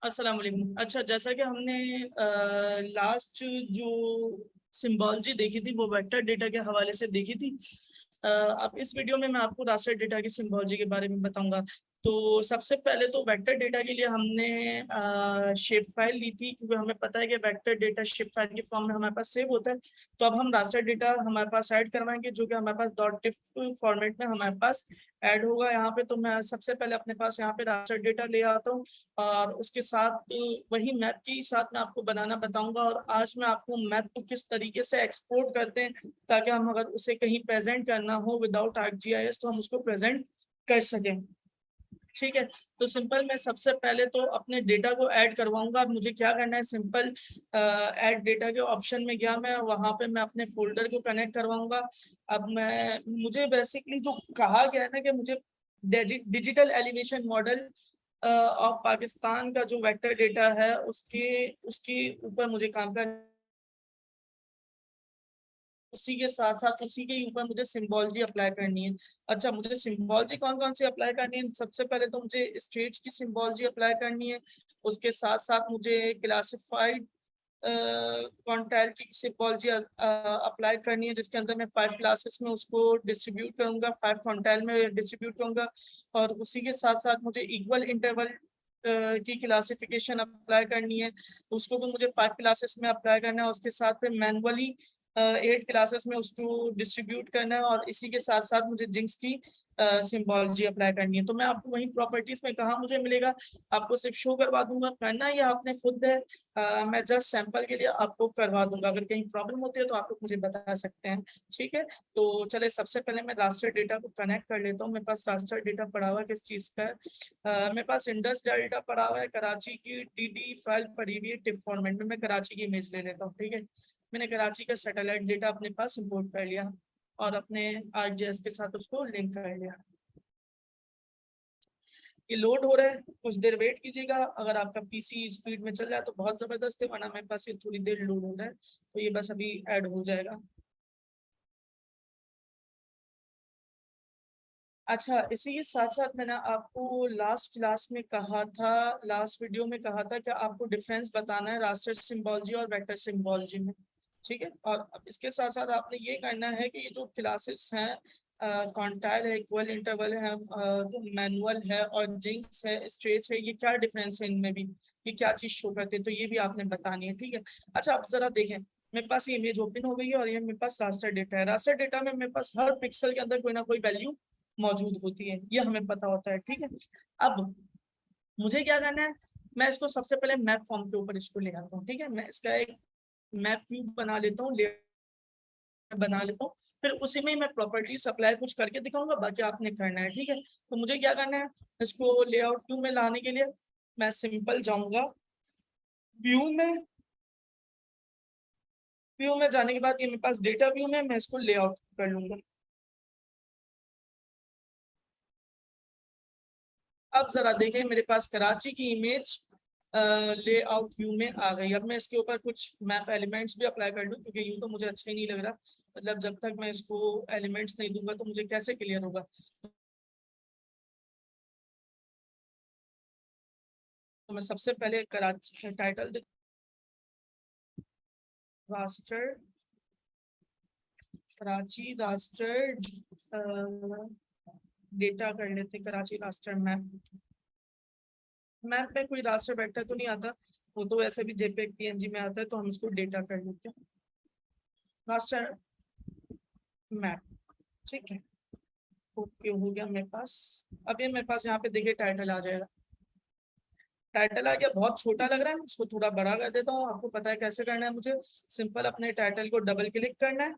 अस्सलाम वालेकुम। अच्छा, जैसा कि हमने लास्ट जो सिम्बोलॉजी देखी थी वो वेक्टर डेटा के हवाले से देखी थी। अब इस वीडियो में मैं आपको रास्टर डेटा की सिम्बोलॉजी के बारे में बताऊंगा। तो सबसे पहले तो वेक्टर डेटा के लिए हमने शेप फाइल ली थी, क्योंकि हमें पता है कि वेक्टर डेटा शेप फाइल के फॉर्म में हमारे पास सेव होता है। तो अब हम रास्टर डेटा हमारे पास ऐड करवाएंगे, जो कि हमारे पास डॉट टिफ फॉर्मेट में हमारे पास ऐड होगा यहाँ पे। तो मैं सबसे पहले अपने पास यहाँ पे रास्टर डेटा ले आता हूँ, और उसके साथ वही मैप के साथ मैं आपको बनाना बताऊंगा। और आज मैं आपको मैप को किस तरीके से एक्सपोर्ट करते हैं, ताकि हम अगर उसे कहीं प्रेजेंट करना हो विदाउट ArcGIS तो हम उसको प्रेजेंट कर सकें। ठीक है। तो सिंपल, मैं सबसे पहले तो अपने डेटा को ऐड करवाऊंगा। अब मुझे क्या करना है, सिंपल ऐड डेटा के ऑप्शन में गया मैं, वहां पे मैं अपने फोल्डर को कनेक्ट करवाऊंगा। अब मुझे बेसिकली जो कहा गया है ना कि मुझे digital elevation model of Pakistan का जो वेक्टर डेटा है उसके उसके ऊपर मुझे काम करना, उसी के साथ साथ उसी के ऊपर मुझे सिम्बोलॉजी अप्लाई करनी है। अच्छा, मुझे सिम्बोलॉजी कौन कौन सी अप्लाई करनी है? सबसे पहले तो मुझे स्टेट्स की सिम्बोलॉजी अप्लाई करनी है। उसके साथ साथ मुझे क्लासिफाइड क्वांटाइल की सिम्बोलॉजी अप्लाई करनी है, जिसके अंदर मैं 5 क्लासेस में उसको डिस्ट्रीब्यूट करूंगा, 5 क्वांटाइल में डिस्ट्रीब्यूट करूंगा। और उसी के साथ साथ मुझे इक्वल इंटरवल की क्लासिफिकेशन अप्लाई करनी है, उसको भी मुझे 5 क्लासेस में अप्लाई करना है। उसके साथ फिर मैनुअली 8 क्लासेस में उसको डिस्ट्रीब्यूट करना है, और इसी के साथ साथ मुझे जिंक्स की सिम्बोलॉजी अप्लाई करनी है। तो मैं आपको वही प्रॉपर्टीज में कहाँ मुझे मिलेगा, आपको सिर्फ शो करवा दूंगा, करना ये आपने खुद है। मैं जस्ट सैंपल के लिए आपको करवा दूंगा, अगर कहीं प्रॉब्लम होती है तो आप लोग मुझे बता सकते हैं। ठीक है। तो चले, सबसे पहले मैं रास्टर डेटा को कनेक्ट कर लेता हूँ। मेरे पास रास्टर डेटा पड़ा हुआ है किस चीज का है, मेरे पास इंडस डेटा पड़ा हुआ है, कराची की DD फाइल पड़ी हुई है टिप फॉर्मेट में। मैं कराची की इमेज ले लेता हूँ। ठीक है। मैंने कराची का सैटेलाइट डेटा अपने पास इंपोर्ट कर लिया और अपने ArcGIS के साथ उसको लिंक कर लिया। ये लोड हो रहा है, कुछ देर वेट कीजिएगा। अगर आपका PC स्पीड में चल रहा है तो बहुत जबरदस्त है, वरना मेरे पास ये थोड़ी देर लोड हो रहा है, तो ये बस अभी ऐड हो जाएगा। अच्छा, इसी के साथ साथ मैंने आपको लास्ट क्लास में कहा था, लास्ट वीडियो में कहा था कि आपको डिफरेंस बताना है रास्टर सिम्बोलॉजी और वेक्टर सिम्बोलॉजी में। ठीक है। और अब इसके साथ साथ आपने ये करना है कि ये जो क्लासेस हैं, क्वांटाइल है, इक्वल इंटरवल है, मैनुअल है और जिंक्स है, स्ट्रेच है, ये क्या डिफरेंस है इनमें भी, ये क्या चीज शो करते हैं, तो ये भी आपने बतानी है। ठीक है। अच्छा, अब जरा देखें, मेरे पास ये इमेज ओपन हो गई है और ये मेरे पास रास्टर डेटा है। रास्टर डेटा में मेरे पास हर पिक्सल के अंदर कोई ना कोई वैल्यू मौजूद होती है, ये हमें पता होता है। ठीक है। अब मुझे क्या करना है, मैं इसको सबसे पहले मैप फॉर्म के ऊपर इसको ले आता हूँ। ठीक है। मैं इसका एक मैप व्यू बना लेता हूँ, बना लेता हूँ, फिर उसी में ही मैं प्रॉपर्टी सप्लाई कुछ करके दिखाऊंगा, बाकी आपने करना है। ठीक है। तो मुझे क्या करना है, इसको लेआउट व्यू में लाने के लिए मैं सिंपल जाऊंगा व्यू में। व्यू में जाने के बाद ये मेरे पास डेटा व्यू में, मैं इसको लेआउट कर लूंगा। अब जरा देखें, मेरे पास कराची की इमेज लेआउट व्यू में आ गई। अब मैं इसके ऊपर कुछ मैप एलिमेंट्स भी अप्लाई कर लूँ, क्योंकि यूँ तो मुझे अच्छा ही नहीं लग रहा, मतलब जब तक मैं इसको एलिमेंट्स नहीं दूंगा तो मुझे कैसे क्लियर होगा। तो मैं सबसे पहले Karachi title raster, Karachi raster data कर लेते, कराची रास्टर मैप। मैप में कोई रास्टर वेक्टर तो नहीं आता, वो तो वैसे भी JPEG PNG में आता है, तो हम इसको डेटा कर लेते हैं, रास्टर मैप। ठीक है। ओके, हो गया मेरे पास। अब ये मेरे पास यहाँ पे देखिए टाइटल आ जाएगा। टाइटल आ गया, बहुत छोटा लग रहा है, इसको थोड़ा बड़ा कर देता हूँ। आपको पता है कैसे करना है, मुझे सिंपल अपने टाइटल को डबल क्लिक करना है।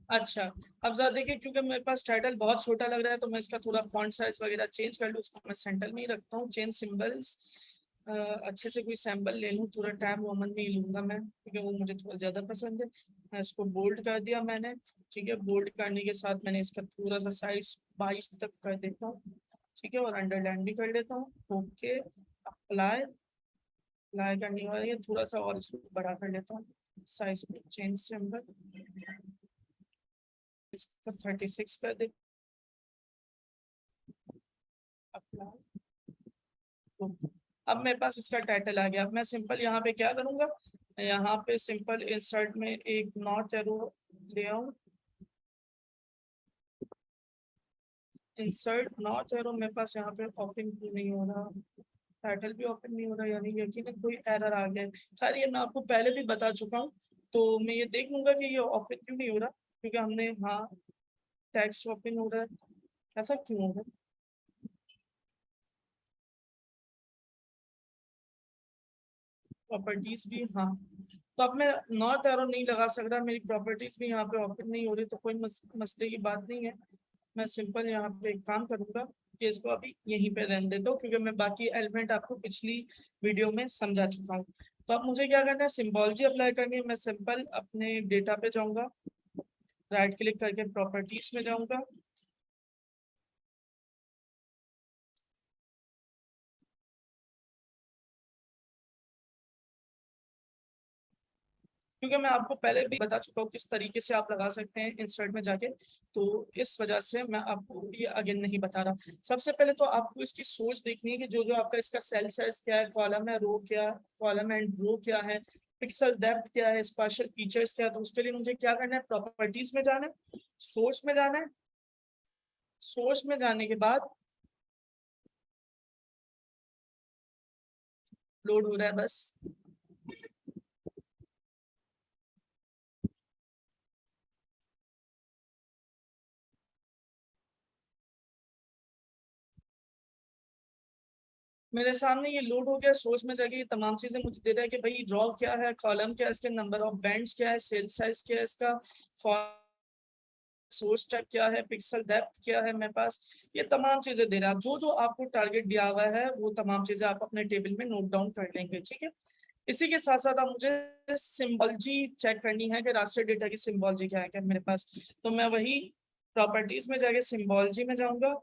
अच्छा, अब जरा देखिए, क्योंकि मेरे पास टाइटल बहुत छोटा लग रहा है तो मैं इसका थोड़ा फॉन्ट साइज वगैरह चेंज कर लूँ। उसको मैं सेंटर में ही रखता हूँ, चेंज सिंबल्स। अच्छे से कोई सैम्बल ले लूँ, थोड़ा टाइम रोमन में ही लूंगा मैं, क्योंकि वो मुझे थोड़ा ज्यादा पसंद है। मैं इसको बोल्ड कर दिया मैंने। ठीक है। बोल्ड करने के साथ मैंने इसका थोड़ा सा साइज 22 तक कर देता हूँ। ठीक है। और अंडरलाइन भी कर लेता हूँ। Okay, apply. अप्लाई करने के बाद ये थोड़ा सा और इसको बड़ा कर लेता हूँ, साइज को चेंज सिंबल। इसका 36 कर दे। अब मेरे पास इसका टाइटल आ गया। अब मैं सिंपल यहाँ पे क्या करूंगा, यहाँ पे सिंपल इंसर्ट में एक नॉट एरो ले आऊं, इंसर्ट नॉट एरो। मेरे पास यहाँ पे ओपन क्यों नहीं हो रहा, टाइटल भी ओपन नहीं हो रहा, यानी यकीनन कोई एरर आ गया है। खैर ये मैं आपको पहले भी बता चुका हूँ, तो मैं ये देख लूंगा कि ये ओपन क्यों नहीं हो रहा, क्योंकि हमने, हाँ टेक्स्ट ओपन हो रहा है, ऐसा क्यों हो रहा है। प्रॉपर्टीज भी, हाँ, तो अब मैं नॉट एरो नहीं लगा सकता, मेरी प्रॉपर्टीज भी यहाँ पे ओपन नहीं हो रही, तो कोई मसले की बात नहीं है। मैं सिंपल यहाँ पे एक काम करूंगा कि इसको अभी यहीं पे रहने देता हूँ, क्योंकि मैं बाकी एलिमेंट आपको पिछली वीडियो में समझा चुका हूँ। तो अब मुझे क्या करना है, सिंबॉलजी अप्लाई करनी है। मैं सिंपल अपने डेटा पे जाऊंगा, राइट क्लिक करके प्रॉपर्टीज में जाऊंगा, क्योंकि मैं आपको पहले भी बता चुका हूँ किस तरीके से आप लगा सकते हैं इंसर्ट में जाके, तो इस वजह से मैं आपको ये अगेन नहीं बता रहा। सबसे पहले तो आपको इसकी सोच देखनी है कि जो जो आपका इसका सेल साइज क्या है, कॉलम है, रो क्या, कॉलम एंड रो क्या है, पिक्सल डेप्थ क्या है, स्पेशल फीचर्स क्या है। तो उसके लिए मुझे क्या करना है, प्रॉपर्टीज में जाना है, सोर्स में जाना है। सोर्स में जाने के बाद लोड हो रहा है बस, मेरे सामने ये लोड हो गया। सोर्स में जाके ये तमाम चीजें मुझे दे रहा है कि भाई रॉ क्या है, कॉलम क्या है, इसके नंबर ऑफ बैंड्स क्या है, सेल साइज क्या है इसका, सोर्स टाइप क्या है, पिक्सल डेप्थ क्या है मेरे पास, ये तमाम चीजें दे रहा है। जो जो आपको टारगेट दिया हुआ है वो तमाम चीजें आप अपने टेबल में नोट डाउन कर लेंगे, ठीक है। इसी के साथ साथ अब मुझे सिंबॉलजी चेक करनी है कि रास्टर डेटा की सिंबॉलजी क्या है क्या मेरे पास। तो मैं वही प्रॉपर्टीज में जाके सिंबॉलजी में जाऊंगा,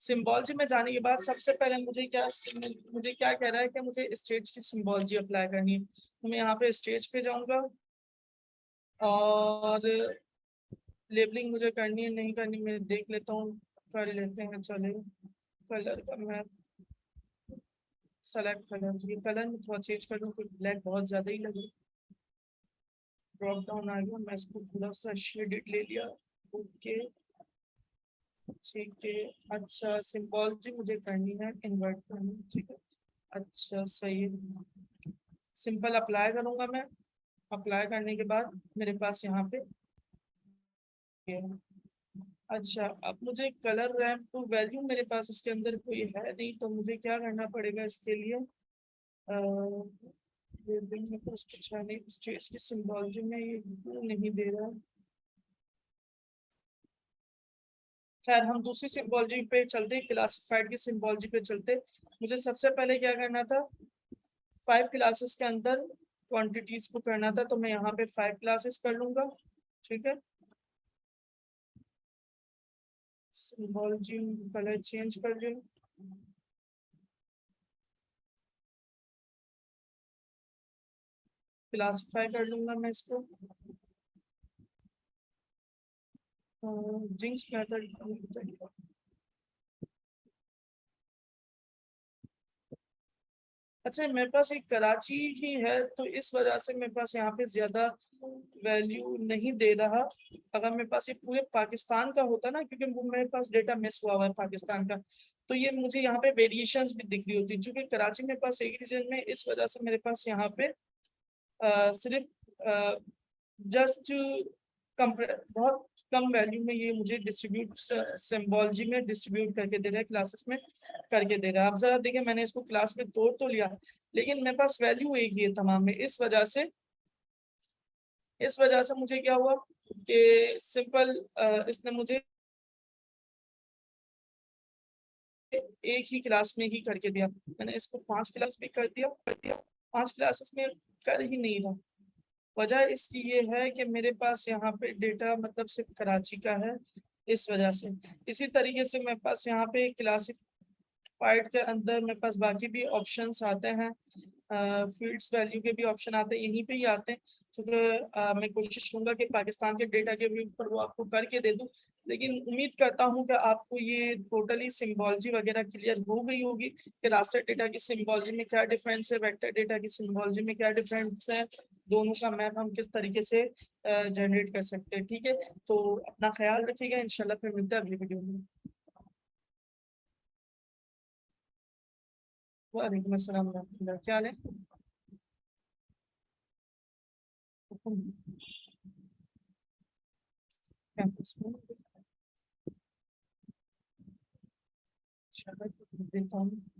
सिंबॉलजी में जाने के बाद सबसे पहले मुझे क्या कह रहा है कि मुझे स्टेज की सिंबॉलजी अप्लाई करनी है। तो मैं यहाँ पे स्टेज पे जाऊंगा और लेबलिंग मुझे करनी है नहीं करनी मैं देख लेता हूँ, कर लेते हैं चले। कलर का मैं सेलेक्ट कलर, ये कलर में थोड़ा चेंज कर दूँ, ब्लैक बहुत ज्यादा ही लगे। ड्रॉप डाउन आ गया, मैं इसको थोड़ा सा शेडेड ले लिया। ओके, ठीक है। अच्छा, सिंबॉलजी मुझे करनी है, इन्वर्ट करनी है, ठीक है। अच्छा सही है, सिंपल अप्लाई करूंगा मैं। अप्लाई करने के बाद मेरे पास यहाँ पे ये है। अच्छा, अब मुझे कलर रैंप टू वैल्यू मेरे पास इसके अंदर कोई है नहीं, तो मुझे क्या करना पड़ेगा इसके लिए, में कुछ कुछ है नहीं, स्टेज की सिंबॉलजी में ये क्यों नहीं दे रहा। खैर हम दूसरी सिंबॉलजी पे चलते, क्लासिफाइड की सिंबॉलजी पे चलते। मुझे सबसे पहले क्या करना था, 5 क्लासेस के अंदर क्वांटिटीज को करना था, तो मैं यहाँ पे 5 क्लासेस कर लूंगा, ठीक है। सिंबॉलजी कलर चेंज कर लूँ, क्लासिफाई कर लूंगा मैं इसको, जिंक्स मेथड। अच्छा, मेरे पास एक कराची ही है, तो इस वजह से मेरे पास यहाँ पे ज्यादा वैल्यू नहीं दे रहा। अगर मेरे पास ये पूरे पाकिस्तान का होता ना, क्योंकि वो मेरे पास डेटा मिस हुआ हुआ है पाकिस्तान का, तो ये मुझे यहाँ पे वेरिएशंस भी दिख रही होती। क्योंकि कराची मेरे पास एक रीजन में, इस वजह से मेरे पास यहाँ पे सिर्फ जस्ट बहुत कम वैल्यू में ये मुझे डिस्ट्रीब्यूट, सिंबॉलजी में डिस्ट्रीब्यूट करके दे रहा है, क्लासेस में करके दे रहा है। आप जरा देखिए, मैंने इसको क्लास में तोड़ तो लिया, लेकिन मेरे पास वैल्यू एक ही है तमाम में। इस वजह से मुझे क्या हुआ कि सिंपल इसने मुझे एक ही क्लास में ही करके दिया। मैंने इसको 5 क्लास में कर दिया 5 क्लासेस में कर ही नहीं रहा। वजह इसकी ये है कि मेरे पास यहाँ पे डेटा मतलब सिर्फ कराची का है, इस वजह से। इसी तरीके से मेरे पास यहाँ पे क्लासिफाइड के अंदर मेरे पास बाकी भी ऑप्शंस आते हैं। फील्ड्स वैल्यू के भी ऑप्शन आते हैं, यहीं पे ही आते हैं। क्योंकि मैं कोशिश करूंगा कि पाकिस्तान के डेटा के भी ऊपर वो आपको करके दे दूं, लेकिन उम्मीद करता हूं कि आपको ये टोटली सिम्बोलॉजी वगैरह क्लियर हो गई होगी कि रास्टर डेटा की सिम्बोलॉजी में क्या डिफरेंस है, वेक्टर डेटा की सिम्बोलॉजी में क्या डिफरेंस है, दोनों का मैप हम किस तरीके से जनरेट कर सकते हैं। ठीक है, तो अपना ख्याल रखिएगा, इंशाल्लाह फिर मिलते हैं अगली वीडियो में। वालेकुम अस्सलाम रहमतुल्लाह, क्या हाल है? कैंपस में इंशाल्लाह देता हूँ।